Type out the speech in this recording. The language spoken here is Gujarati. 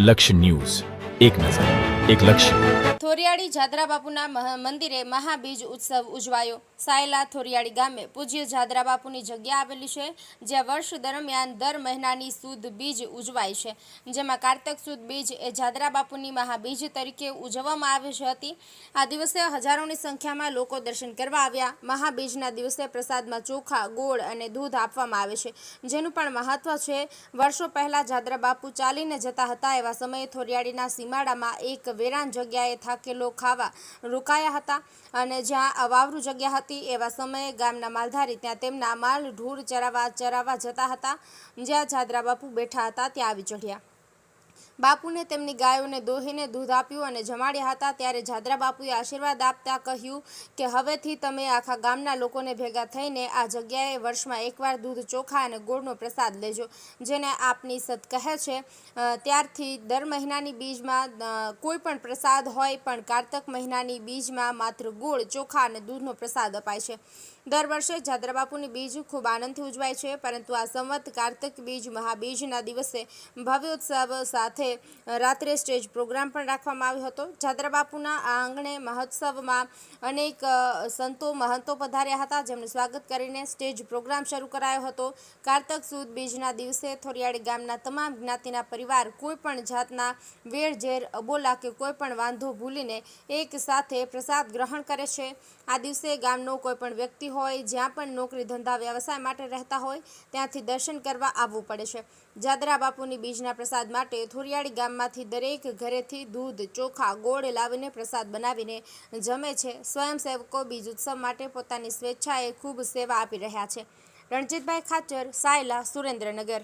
લક્ષ્ય ન્યૂઝ, એક નજર, એક લક્ષ્ય। થોરિયાળી જાદરા બાપુના મંદિરે મહાબીજ ઉત્સવ ઉજવાયો। સાયલા થોરિયાળી ગામે પૂજ્ય જાદરા બાપુની જગ્યા આવેલી છે, જ્યાં વર્ષ દરમિયાન દર મહિનાની સુદ બીજ ઉજવાય છે, જેમાં કારતક સુદ બીજ એ જાદરા બાપુની મહાબીજ તરીકે ઉજવવામાં આવી હતી। આ દિવસે હજારોની સંખ્યામાં લોકો દર્શન કરવા આવ્યા। મહાબીજના દિવસે પ્રસાદમાં ચોખા, ગોળ અને દૂધ આપવામાં આવે છે, જેનું પણ મહત્વ છે। વર્ષો પહેલા જાદરા બાપુ ચાલીને જતા હતા, એવા સમયે થોરિયાળીના સીમાડામાં એક વેરાન જગ્યાએ થાકેલો ખાવા રોકાયા હતા, અને જ્યાં અવાવરૂ જગ્યા હતી, એવા સમયે ગામના માલધારી ત્યાં તેમના માલ ઢોર ચરાવવા જતા હતા। જ્યાં જાદરા બાપુ બેઠા હતા ત્યાં આવી ચઢ્યા। બાપુને તેમની ગાયોને દોહીને દૂધ આપ્યું અને જમાડ્યા હતા। ત્યારે જાદરા બાપુએ આશીર્વાદ આપતા કહ્યું કે હવેથી તમે આખા ગામના લોકોને ભેગા થઈને આ જગ્યાએ વર્ષમાં એકવાર દૂધ, ચોખા અને ગોળનો પ્રસાદ લેજો, જેને આપની સત કહે છે। ત્યારથી દર મહિનાની બીજમાં કોઈ પણ પ્રસાદ હોય, પણ કારતક મહિનાની બીજમાં માત્ર ગોળ, ચોખા અને દૂધનો પ્રસાદ અપાય છે। દર વર્ષે જાદરા બાપુની બીજ ખૂબ આનંદથી ઉજવાય છે, પરંતુ આ સંવત કારતક બીજ મહાબીજના દિવસે ભવ્યોત્સવ સાથે રાત્રે સ્ટેજ પ્રોગ્રામ પણ રાખવામાં આવ્યો હતો। જાદરા બાપુના આ આંગણે મહોત્સવમાં અનેક સંતો, મહંતો પધાર્યા હતા, જેમનું સ્વાગત કરીને સ્ટેજ પ્રોગ્રામ શરૂ કરાયો હતો। કારતક સુદ બીજના દિવસે થોરિયાળી ગામના તમામ જ્ઞાતિના પરિવાર કોઈ પણ જાતના વેર ઝેર, અબોલા કે કોઈ પણ વાંધો ભૂલીને એક સાથે પ્રસાદ ગ્રહણ કરે છે। આ દિવસે ગામનો કોઈ પણ વ્યક્તિ હોય, જ્યાં પણ નોકરી, ધંધા, વ્યવસાય માટે રહેતા હોય, ત્યાંથી દર્શન કરવા આવવું પડે છે। જાદરા બાપુની બીજના પ્રસાદ માટે થોરિયાળી ગામમાંથી દરેક ઘરેથી દૂધ, ચોખા, ગોળ લાવીને પ્રસાદ બનાવીને જમે છે। સ્વયંસેવકો બીજ ઉત્સવ માટે પોતાની સ્વેચ્છાએ ખૂબ સેવા આપી રહ્યા છે। રણજીતભાઈ ખાચર, સાયલા, સુરેન્દ્રનગર।